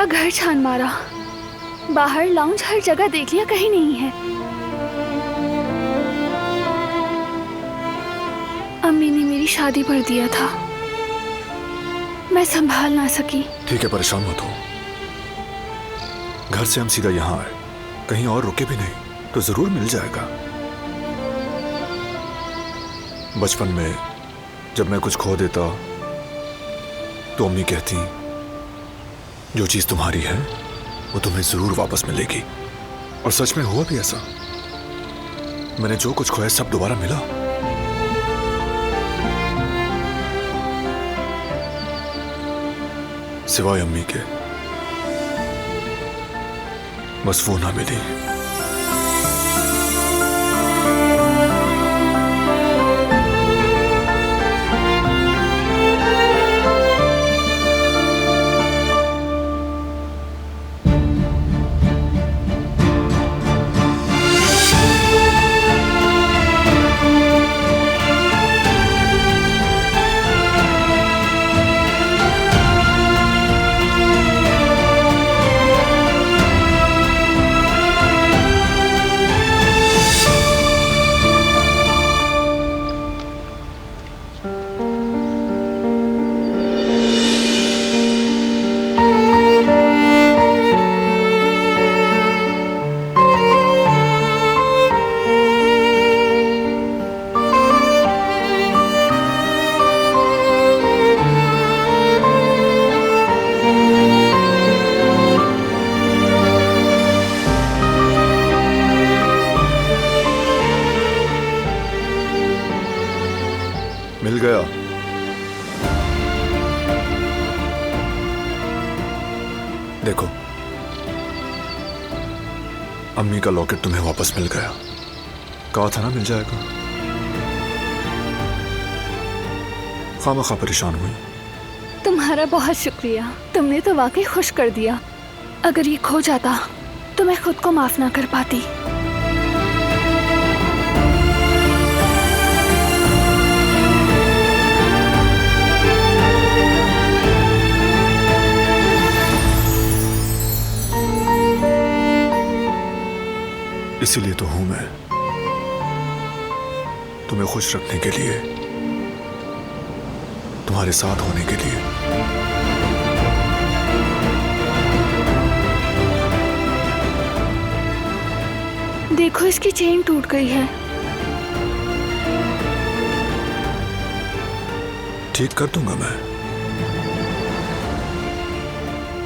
घर छान मारा, बाहर लाउंज हर जगह देख लिया, कहीं नहीं है। अम्मी ने मेरी शादी पर दिया था, मैं संभाल ना सकी। ठीक है, परेशान मत हो। घर से हम सीधा यहाँ आए, कहीं और रुके भी नहीं तो जरूर मिल जाएगा। बचपन में जब मैं कुछ खो देता तो अम्मी कहती, जो चीज तुम्हारी है वो तुम्हें जरूर वापस मिलेगी। और सच में हुआ भी ऐसा। मैंने जो कुछ खोया सब दोबारा मिला। सिवाय अम्मी के, बस वो ना मिली। मिल गया। देखो, अम्मी का लॉकेट तुम्हें वापस मिल गया। कहा था ना मिल जाएगा। खामखा परेशान हुई। तुम्हारा बहुत शुक्रिया, तुमने तो वाकई खुश कर दिया। अगर ये खो जाता तो मैं खुद को माफ ना कर पाती। इसीलिए तो हूं मैं, तुम्हें खुश रखने के लिए, तुम्हारे साथ होने के लिए। देखो, इसकी चेन टूट गई है। ठीक कर दूंगा मैं।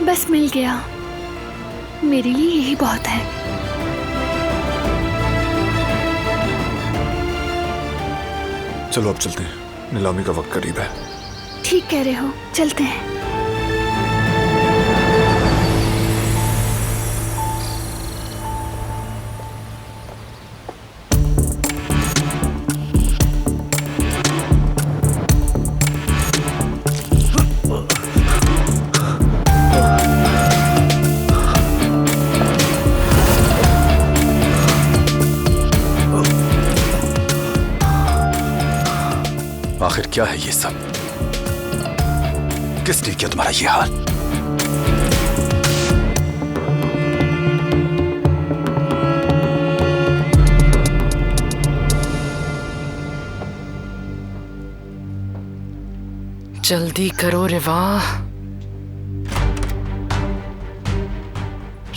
बस मिल गया, मेरे लिए यही बहुत है। चलो अब चलते हैं, नीलामी का वक्त करीब है। ठीक कह रहे हो, चलते हैं। आखिर क्या है ये सब? किसने किया तुम्हारा ये हाल? जल्दी करो रिवा।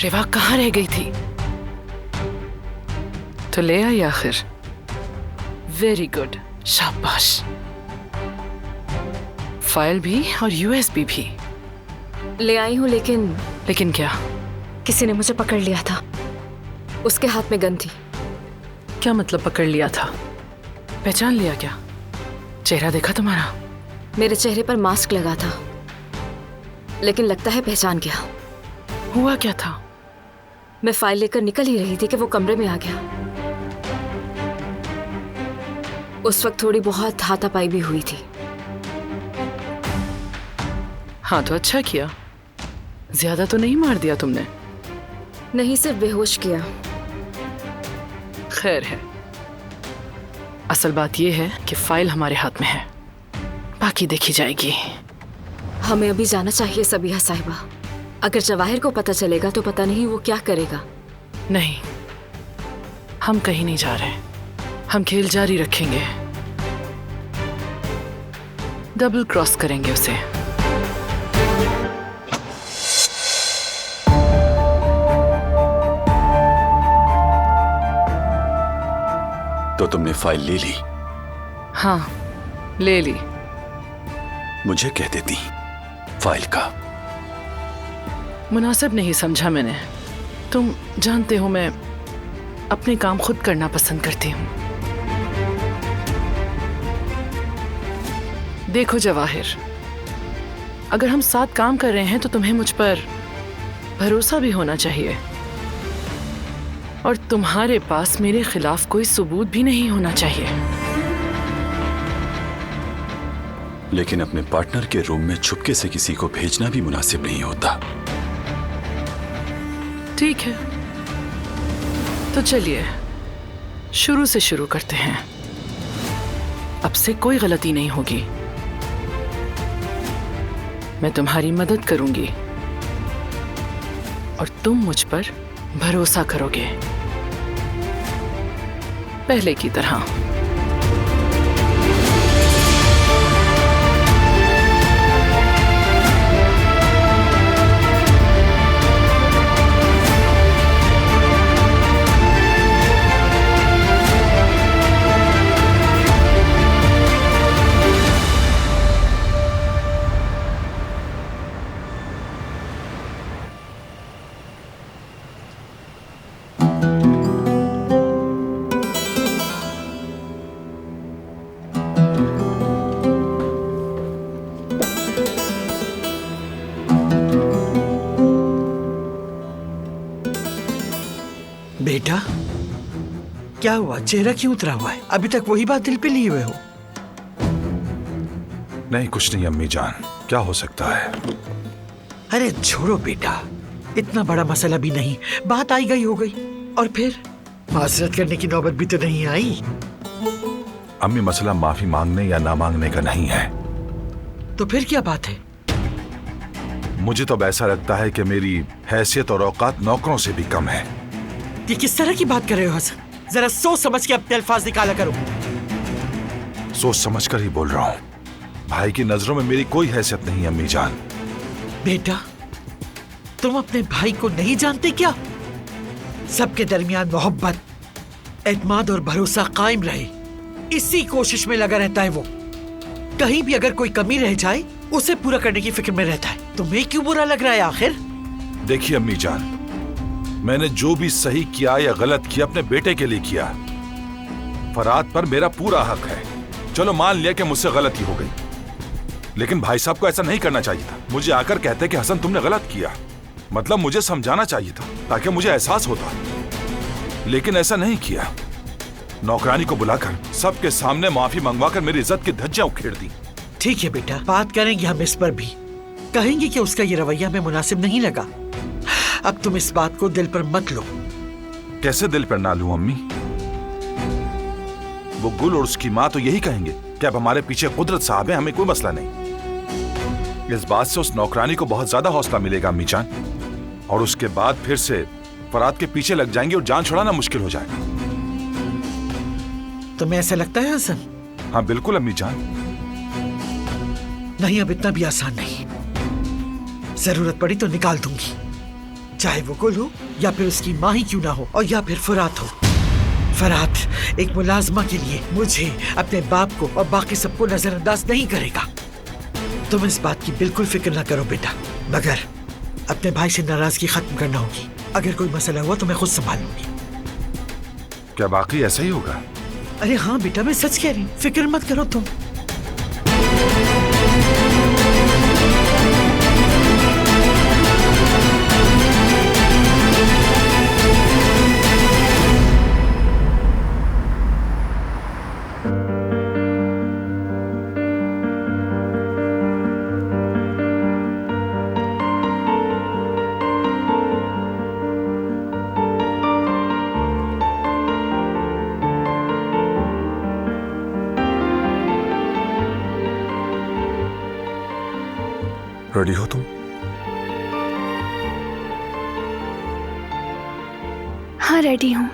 रिवा कहाँ रह गई थी? तो ले आई आखिर। वेरी गुड, शाबाश। फाइल भी और यूएसबी भी ले आई हूँ, लेकिन क्या? किसी ने मुझे पकड़ लिया था। उसके हाथ में गन थी। क्या मतलब पकड़ लिया था? पहचान लिया क्या? चेहरा देखा तुम्हारा? मेरे चेहरे पर मास्क लगा था, लेकिन लगता है पहचान गया। हुआ क्या था? मैं फाइल लेकर निकल ही रही थी कि वो कमरे में आ गया। उस वक्त थोड़ी बहुत हाथापाई भी हुई थी। हाँ तो अच्छा किया, ज्यादा तो नहीं मार दिया तुमने। नहीं, सिर्फ बेहोश किया। खैर है, असल बात यह है कि फाइल हमारे हाथ में है, बाकी देखी जाएगी। हमें अभी जाना चाहिए सबीहा साहिबा। अगर जवाहिर को पता चलेगा तो पता नहीं वो क्या करेगा। नहीं, हम कहीं नहीं जा रहे। हम खेल जारी रखेंगे। डबल क्रॉस करेंगे उसे। तो तुमने फाइल ले ली? हाँ, ले ली। मुझे कह देती फाइल का। मुनासिब नहीं समझा मैंने। तुम जानते हो मैं अपने काम खुद करना पसंद करती हूँ। देखो जवाहिर, अगर हम साथ काम कर रहे हैं तो तुम्हें मुझ पर भरोसा भी होना चाहिए, और तुम्हारे पास मेरे खिलाफ कोई सबूत भी नहीं होना चाहिए। लेकिन अपने पार्टनर के रूम में छुपके से किसी को भेजना भी मुनासिब नहीं होता। ठीक है, तो चलिए शुरू से शुरू करते हैं। अब से कोई गलती नहीं होगी। मैं तुम्हारी मदद करूंगी और तुम मुझ पर भरोसा करोगे, पहले की तरह। बेटा, क्या हुआ? चेहरा क्यों उतरा हुआ है? अभी तक वही बात दिल पे लिए हुए हो? नहीं, कुछ नहीं अम्मी जान, क्या हो सकता है? अरे छोड़ो बेटा, इतना बड़ा मसला भी नहीं, बात आई गई हो गई। और फिर माजरत करने की नौबत भी तो नहीं आई। अम्मी, मसला माफी मांगने या ना मांगने का नहीं है। तो फिर क्या बात है? मुझे तो अब ऐसा लगता है कि मेरी हैसियत और औकात नौकरों से भी कम है। ये किस तरह की बात कर रहे हो हसन? जरा सोच समझ के अपने अल्फाज निकाला करो। सोच समझ कर ही बोल रहा हूँ। भाई की नजरों में मेरी कोई हैसियत नहीं अम्मी जान। बेटा, तुम अपने भाई को नहीं जानते क्या? सबके दरमियान मोहब्बत, एतमाद और भरोसा कायम रहे, इसी कोशिश में लगा रहता है वो। कहीं भी अगर कोई कमी रह जाए उसे पूरा करने की फिक्र में रहता है। तुम्हें क्यों बुरा लग रहा है आखिर? देखिए अम्मी जान, मैंने जो भी सही किया या गलत किया अपने बेटे के लिए किया। फराद पर मेरा पूरा हक है। चलो मान लिया कि मुझसे गलती हो गई, लेकिन भाई साहब को ऐसा नहीं करना चाहिए था। मुझे आकर कहते कि हसन तुमने गलत किया, मतलब मुझे समझाना चाहिए था ताकि मुझे एहसास होता, लेकिन ऐसा नहीं किया। नौकरानी को बुलाकर सबके सामने माफी मंगवाकर मेरी इज्जत की धज्जियां उखेड़ दी। ठीक है बेटा, बात करेंगे हम इस पर भी। कहेंगे कि उसका ये रवैया हमें मुनासिब नहीं लगा। अब तुम इस बात को दिल पर मत लो। कैसे दिल पर ना लूं अम्मी? वो गुल और उसकी माँ तो यही कहेंगे कि अब हमारे पीछे कुदरत साहब है, हमें कोई मसला नहीं। इस बात से उस नौकरानी को बहुत ज्यादा हौसला मिलेगा अम्मी जान, और उसके बाद फिर से फराद के पीछे लग जाएंगे और जान छुड़ाना मुश्किल हो जाएगा। तुम्हें ऐसा लगता है हसन? हाँ बिल्कुल अम्मी जान। नहीं, अब इतना भी आसान नहीं। जरूरत पड़ी तो निकाल दूंगी, चाहे वो गुल हो या फिर उसकी माँ ही क्यों ना हो, और या फिर फरात हो। फरात एक मुलाजमा के लिए मुझे, अपने बाप को और बाकी सबको नजरअंदाज नहीं करेगा। तुम इस बात की बिल्कुल फिक्र ना करो बेटा, मगर अपने भाई से नाराजगी खत्म करना होगी। अगर कोई मसला हुआ तो मैं खुद संभाल लूंगी। क्या बाकी ऐसा ही होगा? अरे हाँ बेटा, मैं सच कह रही हूँ, फिक्र मत करो तुम। रेडी हो तुम? हाँ, रेडी हूँ।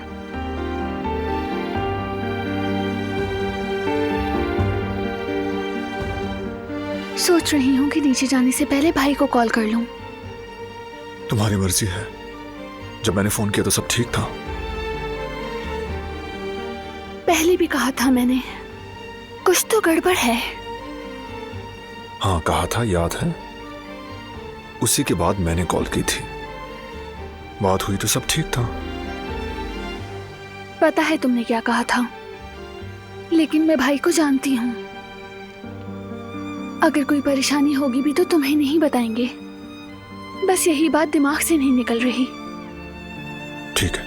सोच रही हूँ कि नीचे जाने से पहले भाई को कॉल कर लूँ। तुम्हारी मर्जी है। जब मैंने फोन किया तो सब ठीक था। पहले भी कहा था मैंने, कुछ तो गड़बड़ है। हाँ कहा था, याद है। उसी के बाद मैंने कॉल की थी। बात हुई तो सब ठीक था। पता है तुमने क्या कहा था, लेकिन मैं भाई को जानती हूँ। अगर कोई परेशानी होगी भी तो तुम्हें नहीं बताएंगे। बस यही बात दिमाग से नहीं निकल रही। ठीक है,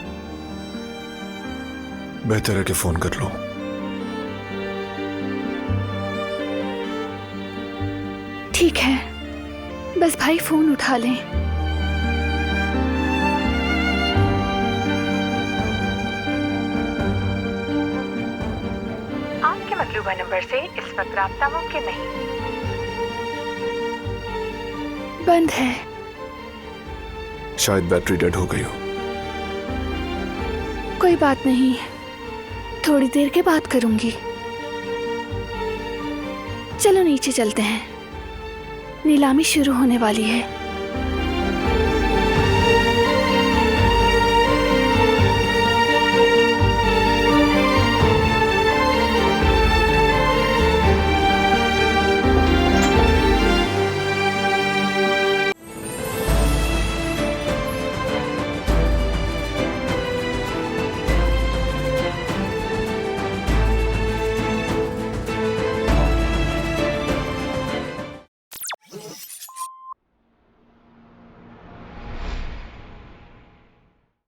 बेहतर है कि फोन कर लो। ठीक है, बस भाई फोन उठा लें। आपके मतलूबा नंबर से इस वक्त राब्ता मुमकिन नहीं। बंद है। शायद बैटरी डेड हो गई हो। कोई बात नहीं, थोड़ी देर के बाद करूंगी। चलो नीचे चलते हैं, नीलामी शुरू होने वाली है।